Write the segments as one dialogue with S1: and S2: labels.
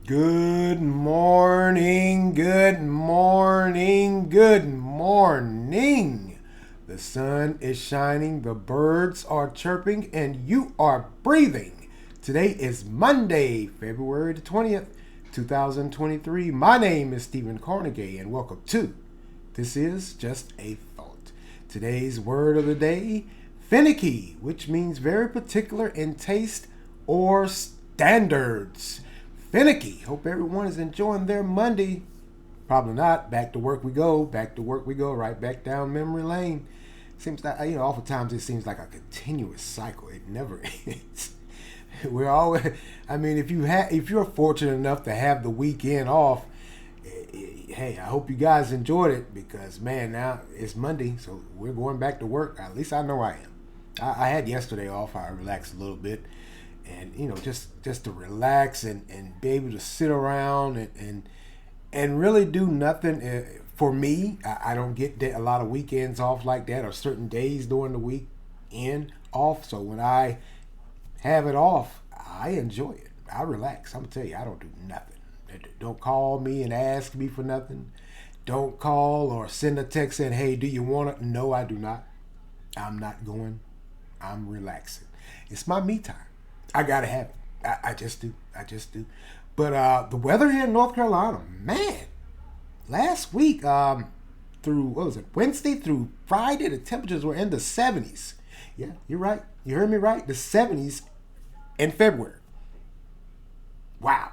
S1: Good morning, good morning, good morning. The sun is shining, the birds are chirping, and you are breathing. Today is Monday, February the 20th, 2023. My name is Stephen Carnegie, and welcome to This Is Just a Thought. Today's word of the day, finicky, which means very particular in taste or standards. Finicky. Hope everyone is enjoying their Monday. Probably not. Back to work we go. Back to work we go. Right back down memory lane. Seems like oftentimes it seems like a continuous cycle. It never ends. We're always. I mean, if you're fortunate enough to have the weekend off, hey, I hope you guys enjoyed it because man, now it's Monday, so we're going back to work. At least I know I am. I had yesterday off. I relaxed a little bit, and just to relax and be able to sit around and really do nothing. For me, I don't get a lot of weekends off like that or certain days during the weekend off. So when I have it off, I enjoy it. I relax. I'm gonna tell you, I don't do nothing. Don't call me and ask me for nothing. Don't call or send a text saying, "Hey, do you want it?" No, I do not. I'm not going. I'm relaxing. It's my me time. I gotta have it. I just do. I just do. But the weather here in North Carolina, man, last week through what was it, Wednesday through Friday, the temperatures were in the 70s. Yeah, you're right. You heard me right. The 70s in February. Wow,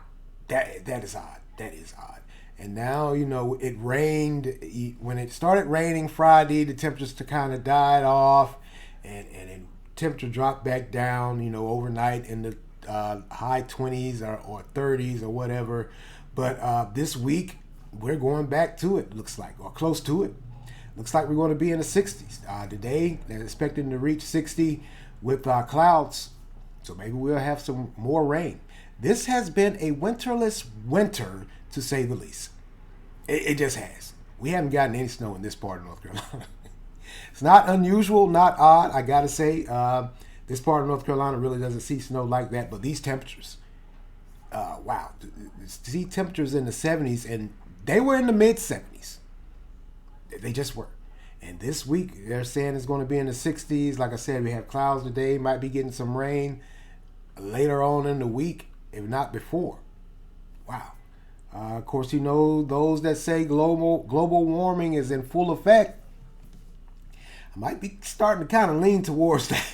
S1: that is odd. That is odd. And now it rained when it started raining Friday. The temperatures kind of died off, and then temperature dropped back down. Overnight in the high 20s or 30s or whatever. But this week we're going back to it. Looks like, or close to it. Looks like we're going to be in the 60s today. They're expecting to reach 60 with clouds. So maybe we'll have some more rain. This has been a winterless winter, to say the least. It just has. We haven't gotten any snow in this part of North Carolina. It's not unusual, not odd, I gotta say. This part of North Carolina really doesn't see snow like that, but these temperatures, wow. See temperatures in the 70s, and they were in the mid 70s. They just were. And this week, they're saying it's going to be in the 60s. Like I said, we have clouds today, might be getting some rain later on in the week, if not before. Wow. Of course, those that say global warming is in full effect, I might be starting to kind of lean towards that.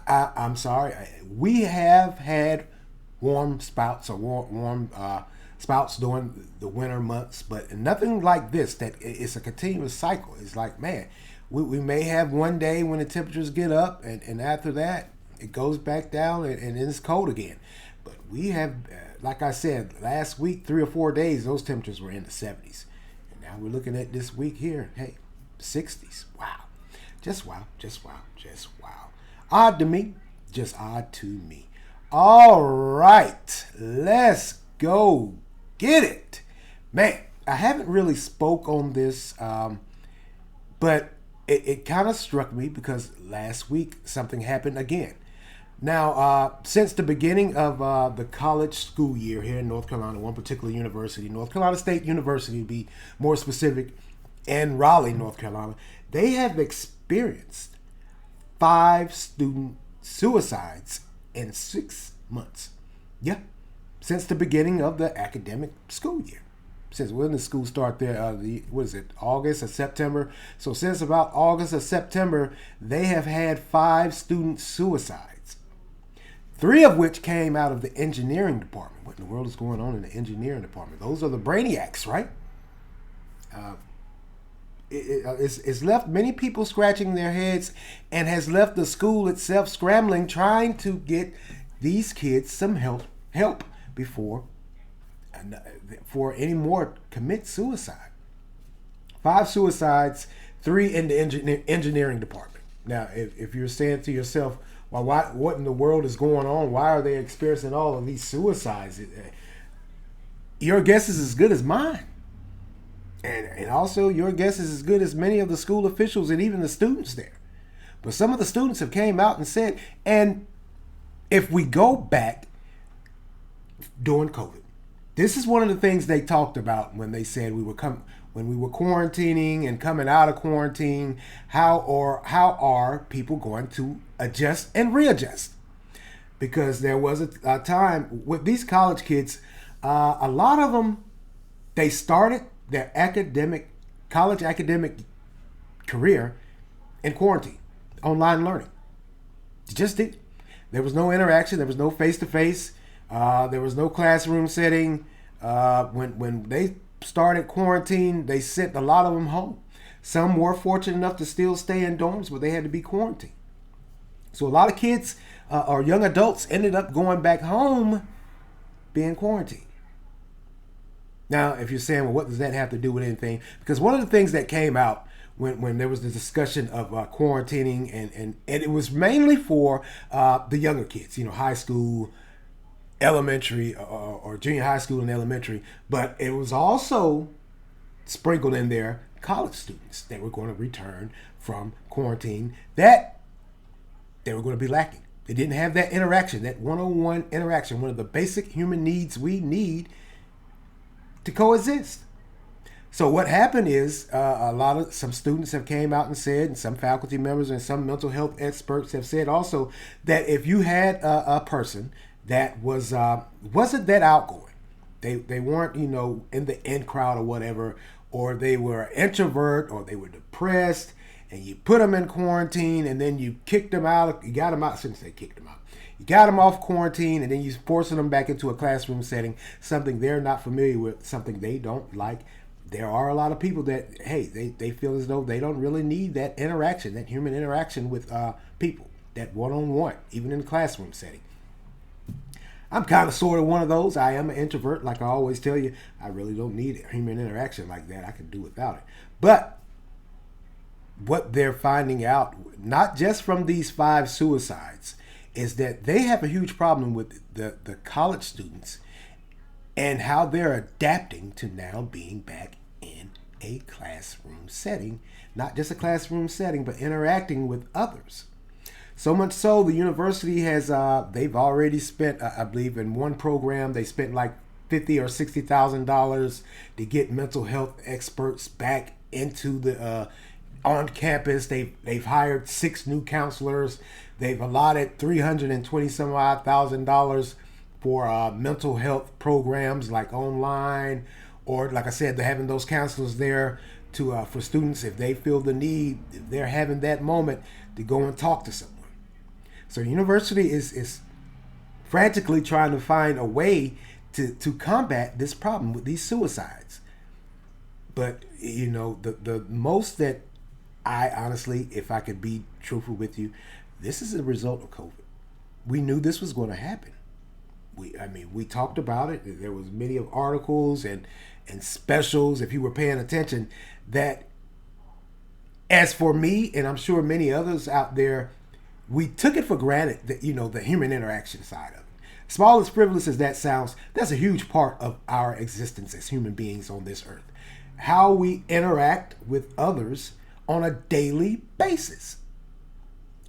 S1: I'm sorry. We have had warm spouts or warm spouts during the winter months, but nothing like this. That it's a continuous cycle. It's like, man, we may have one day when the temperatures get up, and after that it goes back down, and it's cold again. But we have, like I said, last week 3 or 4 days those temperatures were in the 70s, and now we're looking at this week here. Hey, 60s. Wow. Just wow, just wow, just wow. Odd to me, just odd to me. All right, let's go get it. Man, I haven't really spoke on this, but it kind of struck me because last week something happened again. Now, since the beginning of the college school year here in North Carolina, one particular university, North Carolina State University to be more specific, in Raleigh, North Carolina, they have experienced 5 student suicides in 6 months. Yeah, since the beginning of the academic school year. Since when did school start there? August or September? So since about August or September, they have had 5 student suicides. 3 of which came out of the engineering department. What in the world is going on in the engineering department? Those are the brainiacs, right? It's left many people scratching their heads and has left the school itself scrambling, trying to get these kids some help before any more commit suicide. 5 suicides, 3 in the engineering department. Now, if you're saying to yourself, well, what in the world is going on? Why are they experiencing all of these suicides? Your guess is as good as mine. And also, your guess is as good as many of the school officials and even the students there. But some of the students have came out and said, and if we go back during COVID, This is one of the things they talked about when they said when we were quarantining and coming out of quarantine. How are people going to adjust and readjust? Because there was a time with these college kids, a lot of them, they started their college academic career in quarantine, online learning. Just did. There was no interaction. There was no face to face. There was no classroom setting. When they started quarantine, they sent a lot of them home. Some were fortunate enough to still stay in dorms, but they had to be quarantined. So a lot of kids or young adults ended up going back home being quarantined. Now, if you're saying, well, what does that have to do with anything? Because one of the things that came out when there was the discussion of quarantining, and it was mainly for the younger kids, high school, elementary, or junior high school and elementary, but it was also sprinkled in there college students that were going to return from quarantine, that they were going to be lacking. They didn't have that interaction, that one-on-one interaction, one of the basic human needs we need to coexist. So what happened is some students have came out and said, and some faculty members and some mental health experts have said also, that if you had a person that wasn't that outgoing, they weren't in the in crowd or whatever, or they were an introvert, or they were depressed, and you put them in quarantine, and then you kicked them out. You got them out. I shouldn't say kicked them out. You got them off quarantine, and then you forcing them back into a classroom setting, something they're not familiar with, something they don't like. There are a lot of people that, hey, they feel as though they don't really need that interaction, that human interaction with people, that one-on-one, even in the classroom setting. I'm kind of sort of one of those. I am an introvert. Like I always tell you, I really don't need human interaction like that. I can do without it. But what they're finding out, not just from these 5 suicides, is that they have a huge problem with the college students and how they're adapting to now being back in a classroom setting. Not just a classroom setting, but interacting with others. So much so, the university has, they've already spent, I believe in one program, they spent like $50,000 or $60,000 to get mental health experts back into the on campus. They've hired 6 new counselors. They've allotted $320 some odd thousand for mental health programs like online, or like I said, they're having those counselors there to for students if they feel the need, if they're having that moment, to go and talk to someone. So university is frantically trying to find a way to combat this problem with these suicides. But the most that I honestly, if I could be truthful with you, this is a result of COVID. We knew this was going to happen. We talked about it. There was many of articles and specials, if you were paying attention, that as for me, and I'm sure many others out there, we took it for granted that, the human interaction side of it. Small as frivolous as that sounds, that's a huge part of our existence as human beings on this earth. How we interact with others on a daily basis.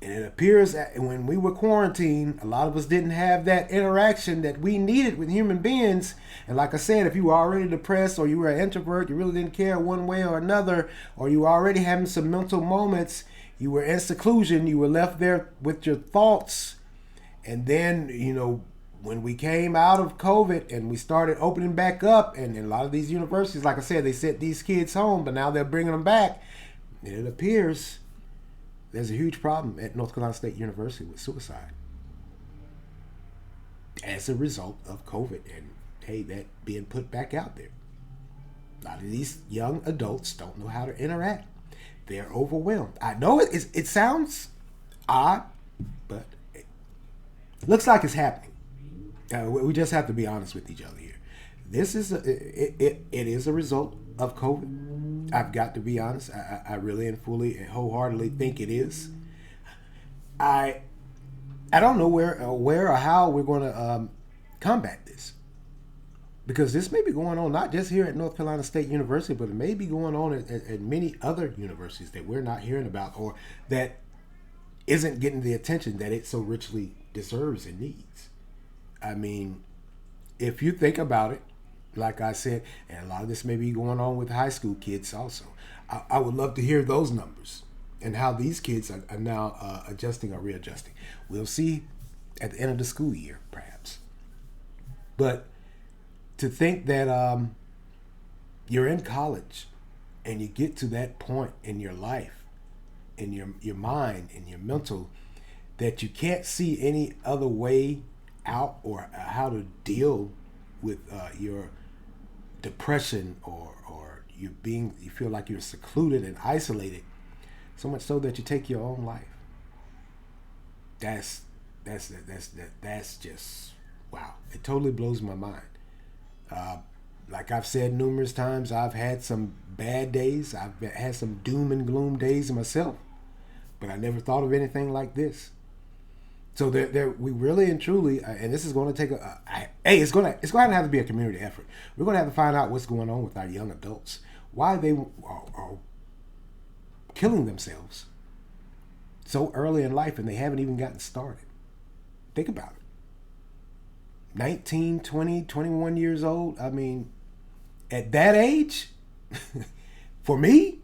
S1: And it appears that when we were quarantined, a lot of us didn't have that interaction that we needed with human beings. And like I said, if you were already depressed, or you were an introvert, you really didn't care one way or another, or you were already having some mental moments, you were in seclusion, you were left there with your thoughts. And then, when we came out of COVID and we started opening back up, and a lot of these universities, like I said, they sent these kids home, but now they're bringing them back. And it appears there's a huge problem at North Carolina State University with suicide as a result of COVID, and hey, that being put back out there. A lot of these young adults don't know how to interact. They're overwhelmed. I know it sounds odd, but it looks like it's happening. We just have to be honest with each other here. This is it is a result of COVID. I've got to be honest. I really and fully and wholeheartedly think it is. I don't know where or how we're going to combat this, because this may be going on not just here at North Carolina State University, but it may be going on at many other universities that we're not hearing about, or that isn't getting the attention that it so richly deserves and needs. I mean, if you think about it, like I said, and a lot of this may be going on with high school kids also. I would love to hear those numbers and how these kids are now adjusting or readjusting. We'll see at the end of the school year, perhaps. But to think that you're in college and you get to that point in your life, in your mind, in your mental, that you can't see any other way out or how to deal with your depression or you feel like you're secluded and isolated, so much so that you take your own life. That's just wow. It totally blows my mind. Like I've said numerous times, I've had some bad days. I've had some doom and gloom days myself, but I never thought of anything like this. So we really and truly, and this is going to take it's going to have to be a community effort. We're going to have to find out what's going on with our young adults, why they are killing themselves so early in life and they haven't even gotten started. Think about it. 19, 20, 21 years old. I mean, at that age, for me,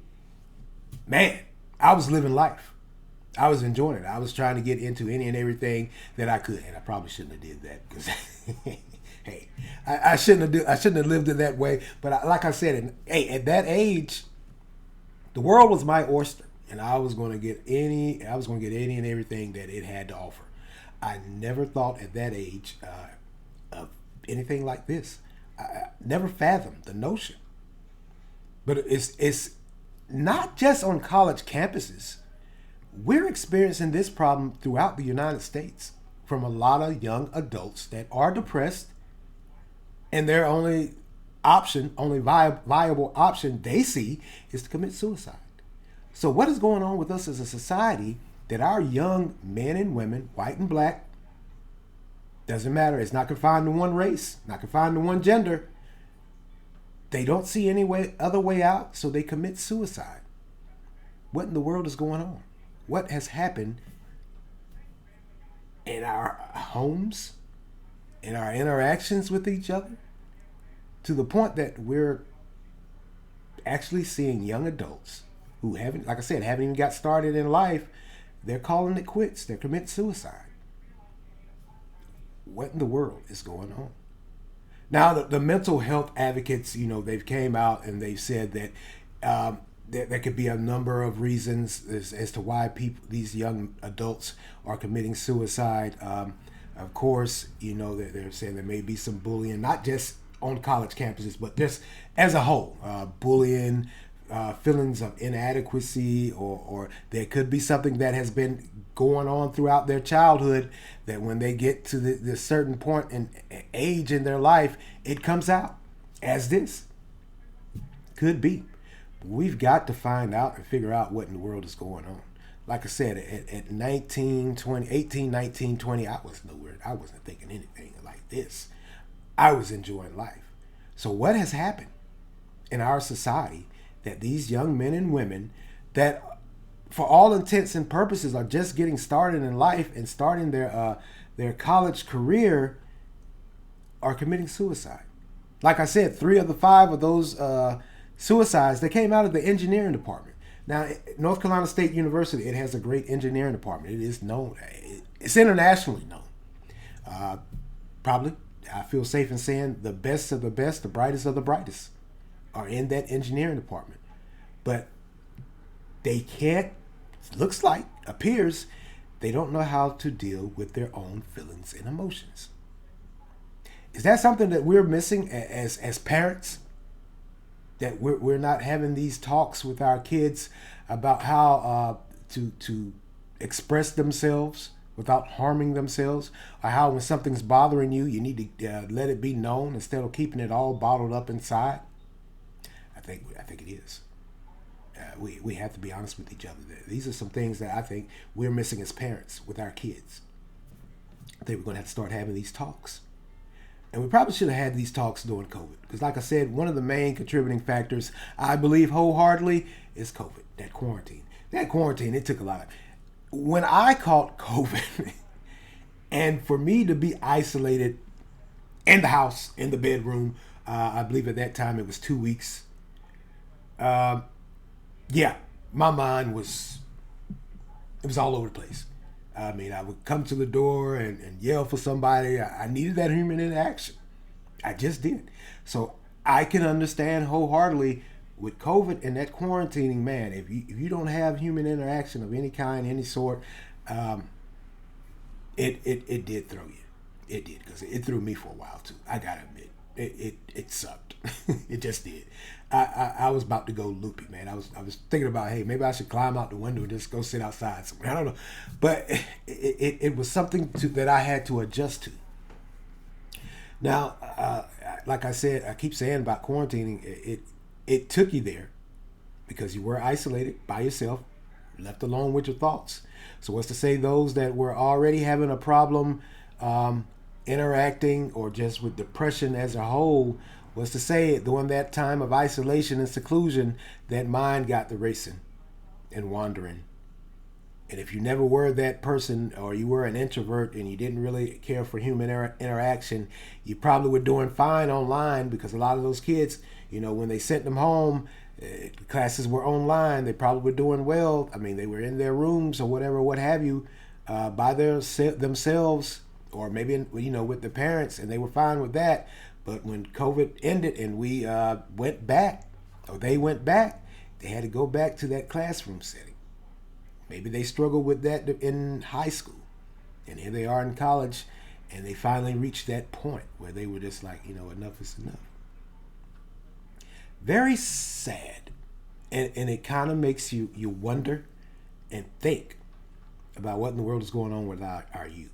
S1: man, I was living life. I was enjoying it. I was trying to get into any and everything that I could, and I probably shouldn't have did that because, hey, I shouldn't have lived it that way. But like I said, at that age, the world was my oyster, and I was going to get any and everything that it had to offer. I never thought at that age of anything like this. I never fathomed the notion. But it's not just on college campuses. We're experiencing this problem throughout the United States from a lot of young adults that are depressed, and their only viable option they see is to commit suicide. So what is going on with us as a society that our young men and women, white and black, doesn't matter, it's not confined to one race, not confined to one gender, they don't see any other way out, so they commit suicide. What in the world is going on? What has happened in our homes, in our interactions with each other, to the point that we're actually seeing young adults who haven't even got started in life, they're calling it quits, they're committing suicide. What in the world is going on? Now, the mental health advocates, they've came out and they've said that there could be a number of reasons as to why these young adults are committing suicide. Of course, they're saying there may be some bullying, not just on college campuses, but just as a whole, bullying, feelings of inadequacy, or there could be something that has been going on throughout their childhood that when they get to this certain point in age in their life, it comes out as this. Could be. We've got to find out and figure out what in the world is going on. Like I said, at 19, 20, 18, 19, 20, I was nowhere. I wasn't thinking anything like this. I was enjoying life. So what has happened in our society that these young men and women that for all intents and purposes are just getting started in life and starting their college career are committing suicide? Like I said, 3 of the 5 of those suicides, they came out of the engineering department. Now, North Carolina State University, it has a great engineering department. It is known. It's internationally known. Probably, I feel safe in saying the best of the best, the brightest of the brightest are in that engineering department. But they can't, appears, they don't know how to deal with their own feelings and emotions. Is that something that we're missing as parents? That we're not having these talks with our kids about how to express themselves without harming themselves, or how when something's bothering you, you need to let it be known instead of keeping it all bottled up inside? I think it is. We have to be honest with each other. These are some things that I think we're missing as parents with our kids. I think we're going to have to start having these talks. And we probably should have had these talks during COVID. Because like I said, one of the main contributing factors, I believe wholeheartedly, is COVID, that quarantine. That quarantine, it took a lot. When I caught COVID, and for me to be isolated in the house, in the bedroom, I believe at that time it was 2 weeks. Um, yeah, my mind was it was all over the place. I mean, I would come to the door and yell for somebody. I needed that human interaction. I just did. So I can understand wholeheartedly with COVID and that quarantining, man. If you don't have human interaction of any kind, any sort, um, it did throw you. It did because it threw me for a while too. I gotta admit, it sucked. It just did. I was about to go loopy, man. I was thinking about, hey, maybe I should climb out the window and just go sit outside somewhere. I don't know, but it was something that I had to adjust to. Now, like I said, I keep saying about quarantining, it took you there because you were isolated by yourself, left alone with your thoughts. So what's to say those that were already having a problem interacting or just with depression as a whole, was to say during that time of isolation and seclusion, that mind got to racing and wandering. And if you never were that person, or you were an introvert and you didn't really care for human interaction, you probably were doing fine online, because a lot of those kids, when they sent them home, classes were online. They probably were doing well. I mean, they were in their rooms or whatever, what have you, by themselves, or maybe with the parents, and they were fine with that. But when COVID ended and we went back, or they went back, they had to go back to that classroom setting. Maybe they struggled with that in high school, and here they are in college, and they finally reached that point where they were just like, enough is enough. Very sad, and it kind of makes you wonder and think about what in the world is going on with our youth.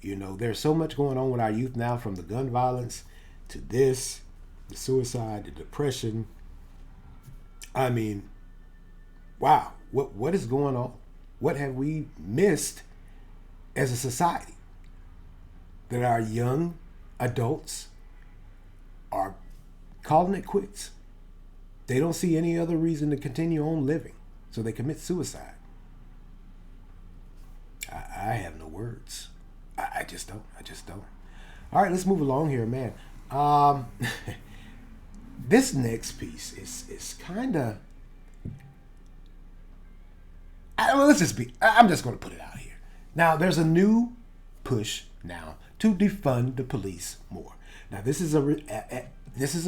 S1: There's so much going on with our youth now, from the gun violence to this, the suicide, the depression. I mean, wow, what is going on? What have we missed as a society that our young adults are calling it quits? They don't see any other reason to continue on living, so they commit suicide. I have no words. I just don't. All right, let's move along here, man. This next piece is kind of. I'm just going to put it out here. Now, there's a new push now to defund the police more. Now, this is a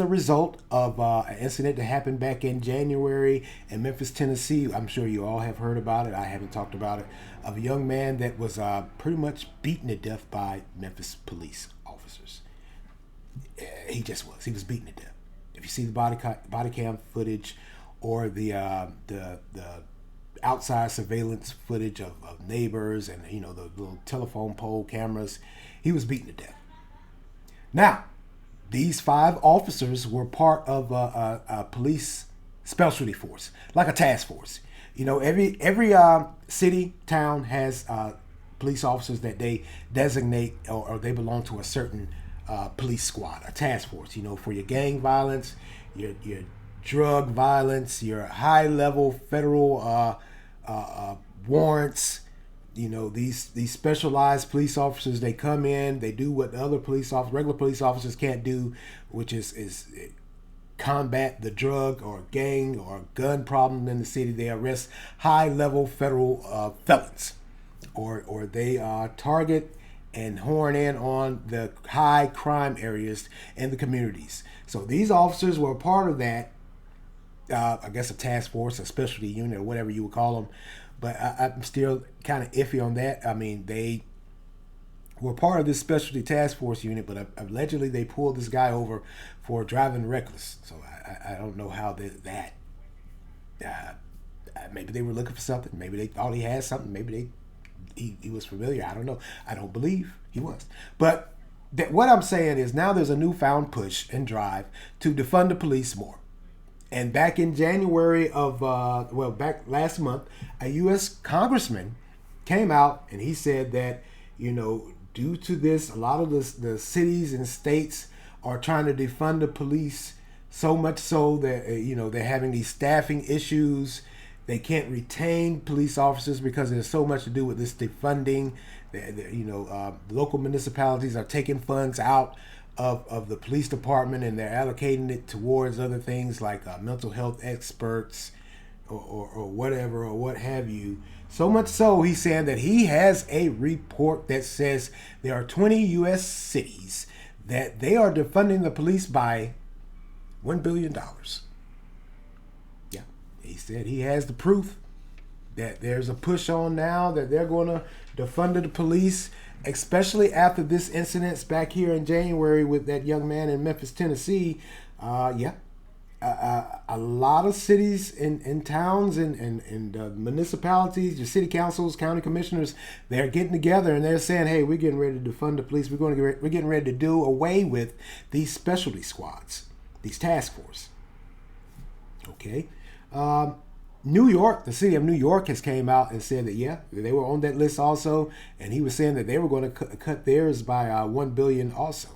S1: result of an incident that happened back in January in Memphis, Tennessee. I'm sure you all have heard about it. I haven't talked about it. Of a young man that was pretty much beaten to death by Memphis police officers. He just was. He was beaten to death. If you see the body cam footage, or the outside surveillance footage of neighbors, and the little telephone pole cameras, he was beaten to death. Now, these 5 officers were part of a police specialty force, like a task force. Every city, town has police officers that they designate, or they belong to a certain police squad, a task force. For your gang violence, your drug violence, your high level federal warrants. These specialized police officers, they come in, they do what the other regular police officers can't do, which is combat the drug or gang or gun problem in the city. They arrest high level federal felons, or they target and horn in on the high crime areas in the communities. So these officers were a part of that. I guess a task force, a specialty unit, or whatever you would call them. But I'm still kind of iffy on that. I mean, they were part of this specialty task force unit, but allegedly they pulled this guy over for driving reckless. So I don't know how that. Maybe they were looking for something. Maybe they thought he had something. Maybe he was familiar. I don't know. I don't believe he was. But what I'm saying is, now there's a newfound push and drive to defund the police more. And back in January of, back last month, a U.S. congressman came out and he said that, due to this, a lot of the cities and states are trying to defund the police, so much so that, they're having these staffing issues. They can't retain police officers because there's so much to do with this defunding. Local municipalities are taking funds out of the police department, and they're allocating it towards other things like mental health experts or whatever or what have you. So much so, he's saying that he has a report that says there are 20 U.S. cities that they are defunding the police by $1 billion. Yeah, he said he has the proof that there's a push on now that they're going to defund the police, especially after this incident back here in January with that young man in Memphis, Tennessee. A lot of cities and towns and municipalities, your city councils, county commissioners, they're getting together and they're saying, "Hey, we're getting ready to defund the police. We're getting ready to do away with these specialty squads, these task force." Okay. New York, the city of New York has came out and said that, yeah, they were on that list also. And he was saying that they were going to cut theirs by $1 billion also.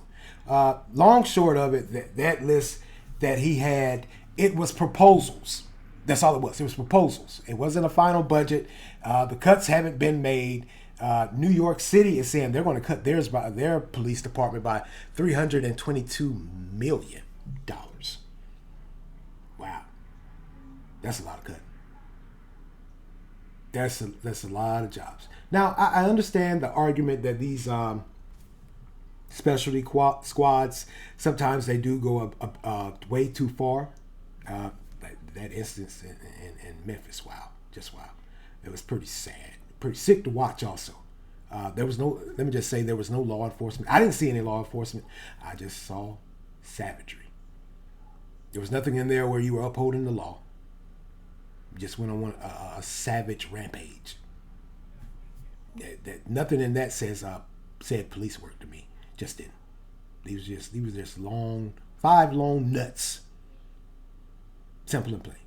S1: Long short of it, that list that he had, it was proposals. That's all it was. It was proposals. It wasn't a final budget. The cuts haven't been made. New York City is saying they're going to cut theirs by their police department by $322 million. Wow. That's a lot of cutting. That's a lot of jobs. Now, I understand the argument that these specialty squads, sometimes they do go way too far. That instance in Memphis, wow, just wow. It was pretty sad, pretty sick to watch also. Let me just say, there was no law enforcement. I didn't see any law enforcement. I just saw savagery. There was nothing in there where you were upholding the law. You just went on a savage rampage. Nothing in that said police work to me. Just didn't. These were just five long nuts. Simple and plain.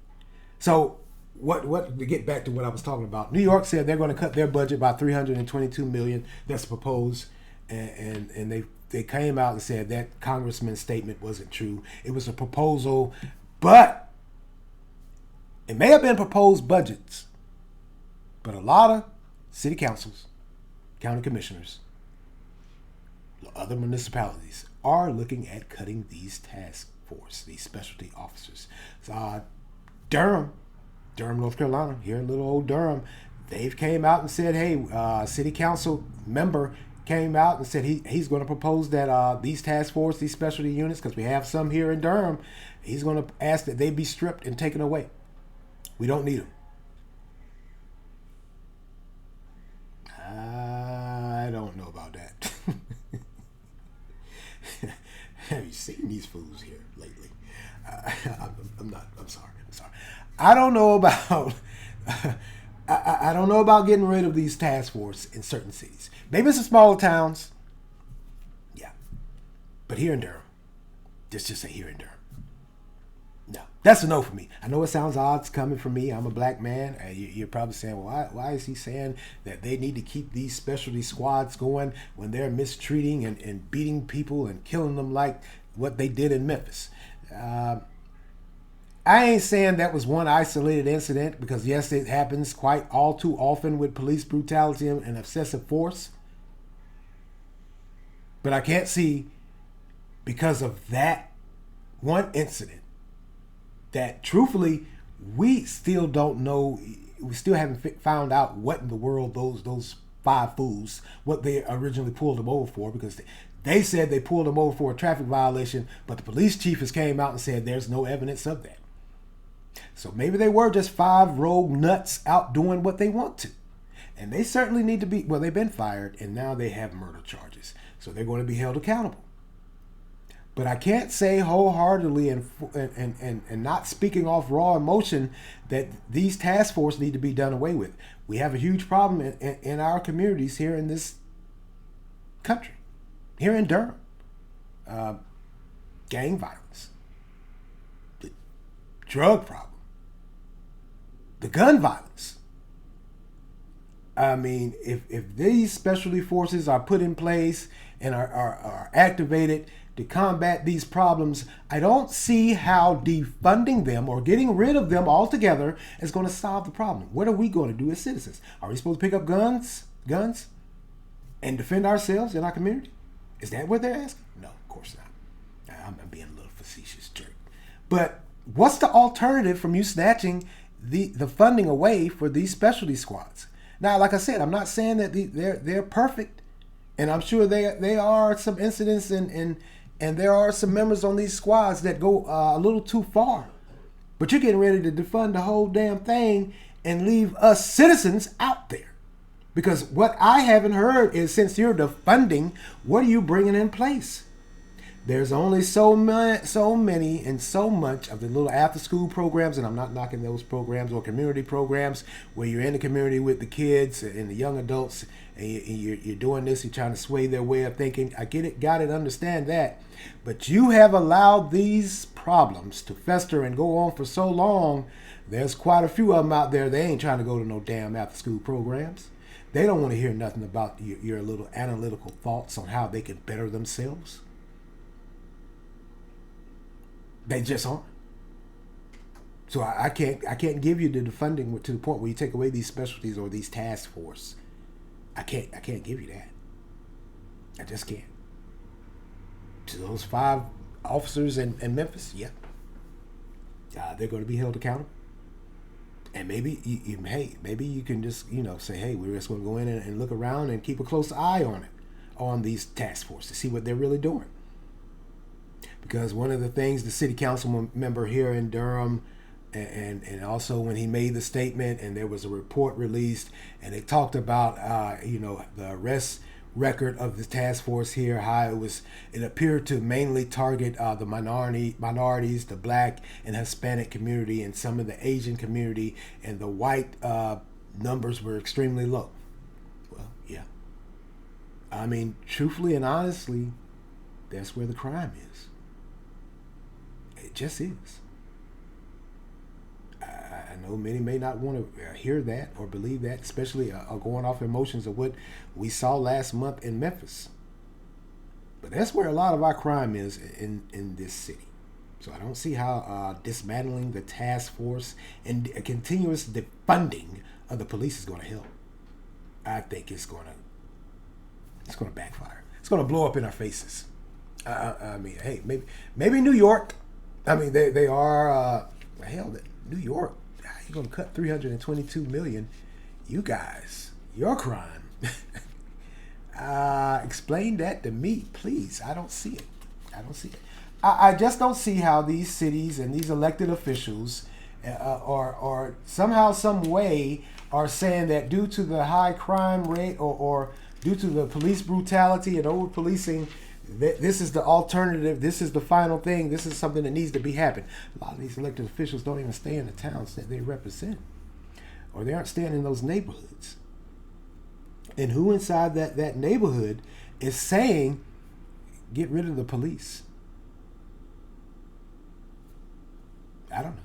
S1: So what to get back to what I was talking about, New York said they're going to cut their budget by $322 million. That's proposed, and they came out and said that congressman's statement wasn't true. It was a proposal, but it may have been proposed budgets, but a lot of city councils, county commissioners, other municipalities are looking at cutting these task force, these specialty officers. So, Durham, North Carolina, here in little old Durham, they've came out and said, hey, city council member came out and said he's going to propose that these task force, these specialty units, because we have some here in Durham, he's going to ask that they be stripped and taken away. We don't need them. I don't know about that. Have you seen these fools here lately? I'm sorry. I don't know about. I don't know about getting rid of these task force in certain cities. Maybe it's in smaller towns. Yeah, but here in Durham, just say here in Durham. No, that's a no for me. I know it sounds odd. It's coming from me. I'm a black man. You're probably saying, well, why is he saying that they need to keep these specialty squads going when they're mistreating and beating people and killing them like what they did in Memphis? I ain't saying that was one isolated incident, because yes, it happens quite all too often with police brutality and excessive force. But I can't see, because of that one incident, that truthfully, we still don't know. We still haven't found out what in the world those five fools, what they originally pulled them over for, because they said they pulled them over for a traffic violation, but the police chief has came out and said there's no evidence of that. So maybe they were just five rogue nuts out doing what they want to. And they certainly need to be, well, they've been fired and now they have murder charges. So they're going to be held accountable. But I can't say wholeheartedly and not speaking off raw emotion that these task force need to be done away with. We have a huge problem in our communities here in this country, here in Durham. Gang violence, the drug problem, the gun violence. I mean, if these specialty forces are put in place and are activated to combat these problems, I don't see how defunding them or getting rid of them altogether is going to solve the problem. What are we going to do as citizens? Are we supposed to pick up guns, and defend ourselves in our community? Is that what they're asking? No, of course not. I'm being a little facetious jerk. But what's the alternative from you snatching the funding away for these specialty squads? Now, like I said, I'm not saying that they're perfect, and I'm sure they are some incidents and there are some members on these squads that go a little too far. But you're getting ready to defund the whole damn thing and leave us citizens out there. Because what I haven't heard is, since you're defunding, what are you bringing in place? There's only so many and so much of the little after-school programs, and I'm not knocking those programs, or community programs where you're in the community with the kids and the young adults, and you're doing this, you're trying to sway their way of thinking. I get it, got it, understand that. But you have allowed these problems to fester and go on for so long. There's quite a few of them out there. They ain't trying to go to no damn after-school programs. They don't want to hear nothing about your little analytical thoughts on how they can better themselves. They just aren't. So I can't give you the defunding to the point where you take away these specialties or these task force. I can't give you that. I just can't. To those 5 officers in Memphis, yeah, they're going to be held accountable. And maybe maybe you can just say, hey, we're just going to go in and look around and keep a close eye on these task forces to see what they're really doing. Because one of the things the city council member here in Durham, and also when he made the statement, and there was a report released, and they talked about the arrest record of the task force here, how it appeared to mainly target the minorities, the Black and Hispanic community, and some of the Asian community, and the white numbers were extremely low. Well, yeah. I mean, truthfully and honestly, that's where the crime is. It just is. I know many may not want to hear that or believe that, especially going off emotions of what we saw last month in Memphis. But that's where a lot of our crime is in this city. So I don't see how dismantling the task force and a continuous defunding of the police is going to help. I think it's going to backfire. It's going to blow up in our faces. I mean, hey, maybe New York. I mean, they are New York. You're going to cut $322 million. You guys, your crime. Explain that to me, please. I don't see it. I just don't see how these cities and these elected officials or somehow, some way are saying that due to the high crime rate or due to the police brutality and over-policing, this is the alternative. This is the final thing. This is something that needs to be happening. A lot of these elected officials don't even stay in the towns that they represent, or they aren't staying in those neighborhoods. And who inside that neighborhood is saying, get rid of the police? I don't know.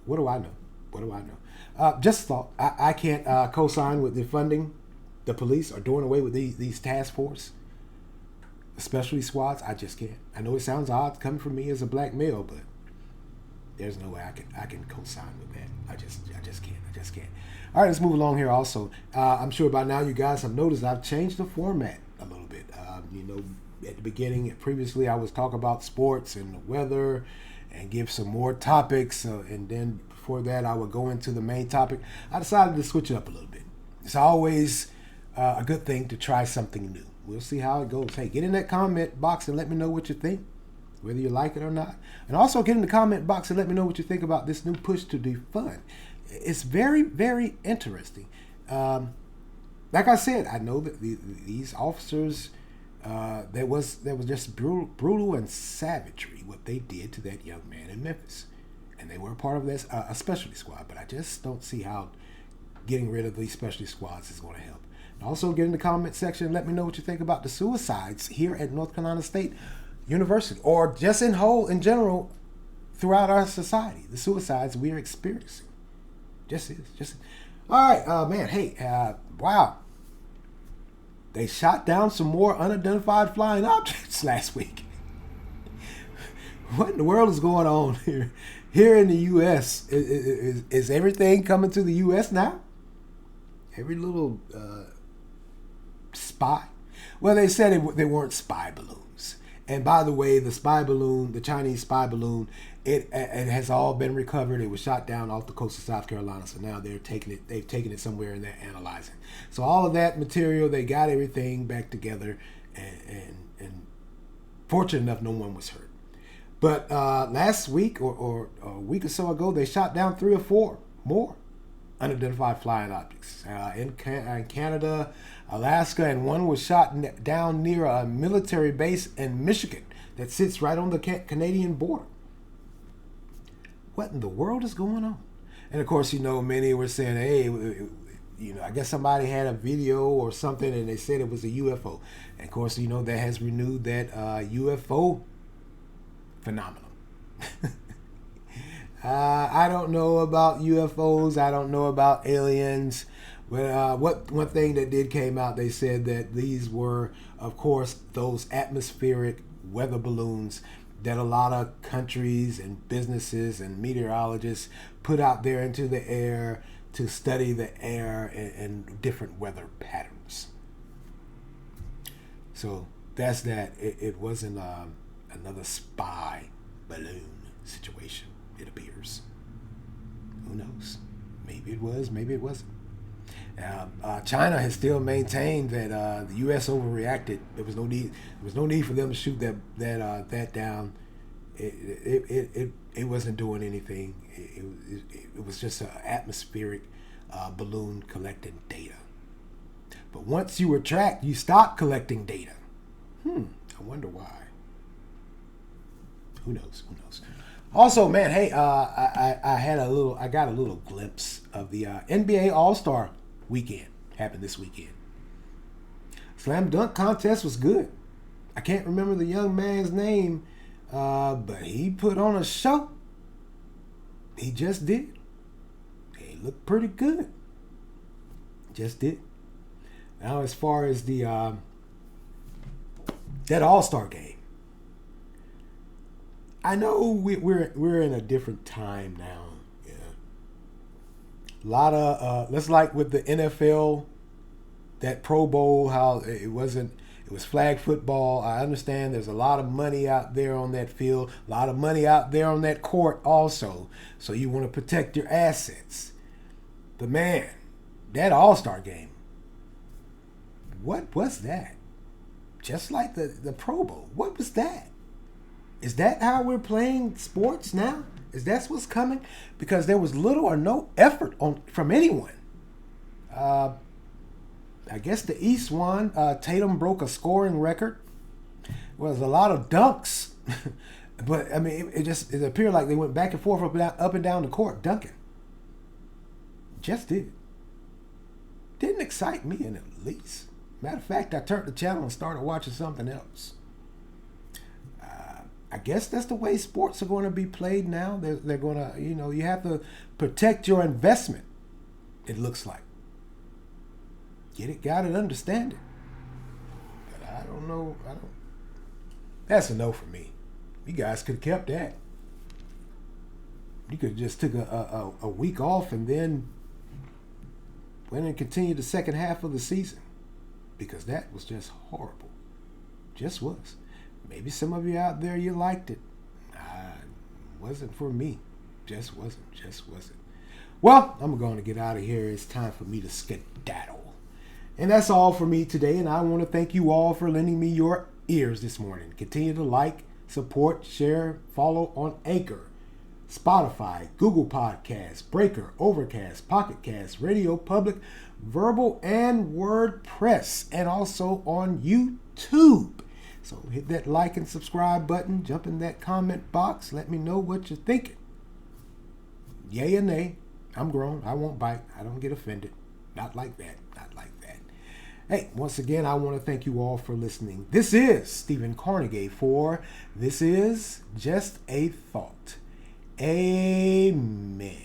S1: What do I know? Just thought. I can't co-sign with defunding the police or doing away with these task force, especially squads. I just can't. I know it sounds odd coming from me as a black male, but there's no way I can co-sign with that. I just can't. All right, let's move along here. Also, I'm sure by now you guys have noticed I've changed the format a little bit. At the beginning, previously I was talking about sports and the weather and give some more topics, and then before that I would go into the main topic. I decided to switch it up a little bit. It's always a good thing to try something new. We'll see how it goes. Hey, get in that comment box and let me know what you think, whether you like it or not. And also get in the comment box and let me know what you think about this new push to defund. It's very, very interesting. Like I said, I know that these officers, there was just brutal and savagery what they did to that young man in Memphis. And they were part of this a specialty squad. But I just don't see how getting rid of these specialty squads is going to help. Also, get in the comment section and let me know what you think about the suicides here at North Carolina State University, or just in general throughout our society. The suicides we are experiencing. Just all right, man. Hey, wow. They shot down some more unidentified flying objects last week. What in the world is going on here? Here in the U.S., is everything coming to the U.S. now? Every little spy. Well, they said they weren't spy balloons. And by the way, the spy balloon, the Chinese spy balloon, it has all been recovered. It was shot down off the coast of South Carolina. So now they've taken it somewhere and they're analyzing. So all of that material, they got everything back together, and fortunate enough, no one was hurt. But last week or a week or so ago, they shot down 3 or 4 more unidentified flying objects in Canada, Alaska, and one was shot down near a military base in Michigan that sits right on the Canadian border. What in the world is going on? And of course, many were saying, hey, I guess somebody had a video or something and they said it was a UFO. And of course, that has renewed that UFO phenomenon. I don't know about UFOs. I don't know about aliens. But one thing that did came out, they said that these were, of course, those atmospheric weather balloons that a lot of countries and businesses and meteorologists put out there into the air to study the air and different weather patterns. So that's that. It wasn't another spy balloon situation, it appears. Who knows? Maybe it was, maybe it wasn't. China has still maintained that the U.S. overreacted. There was no need for them to shoot that down. It wasn't doing anything. It was just an atmospheric balloon collecting data. But once you were tracked, you stopped collecting data. I wonder why. Who knows? Also, man, hey, I got a little glimpse of the NBA All-Star weekend. Happened this weekend. Slam dunk contest was good. I can't remember the young man's name, but he put on a show. He just did. He looked pretty good. Just did. Now, as far as the that All-Star game, I know we're in a different time now. Yeah, a lot of let's like with the NFL, that Pro Bowl, how it was flag football. I understand there's a lot of money out there on that field, a lot of money out there on that court also. So you want to protect your assets. But man, that All-Star game, what was that? Just like the Pro Bowl, what was that? Is that how we're playing sports now? Is that what's coming? Because there was little or no effort from anyone. I guess the East won. Tatum broke a scoring record. Well, there's a lot of dunks. But, I mean, it appeared like they went back and forth up and down the court dunking. Just did. Didn't excite me in the least. Matter of fact, I turned the channel and started watching something else. I guess that's the way sports are going to be played now. They're going to, you have to protect your investment, it looks like. Get it, got it, understand it. But I don't know. That's a no for me. You guys could have kept that. You could have just took a week off and then went and continued the second half of the season. Because that was just horrible. Just was. Maybe some of you out there, you liked it. Wasn't for me. Just wasn't. Well, I'm going to get out of here. It's time for me to skedaddle. And that's all for me today. And I want to thank you all for lending me your ears this morning. Continue to like, support, share, follow on Anchor, Spotify, Google Podcasts, Breaker, Overcast, Pocket Cast, Radio Public, Verbal, and WordPress. And also on YouTube. So hit that like and subscribe button. Jump in that comment box. Let me know what you're thinking. Yay or nay. I'm grown. I won't bite. I don't get offended. Not like that. Hey, once again, I want to thank you all for listening. This is Stephen Carnegie for This Is Just a Thought. Amen.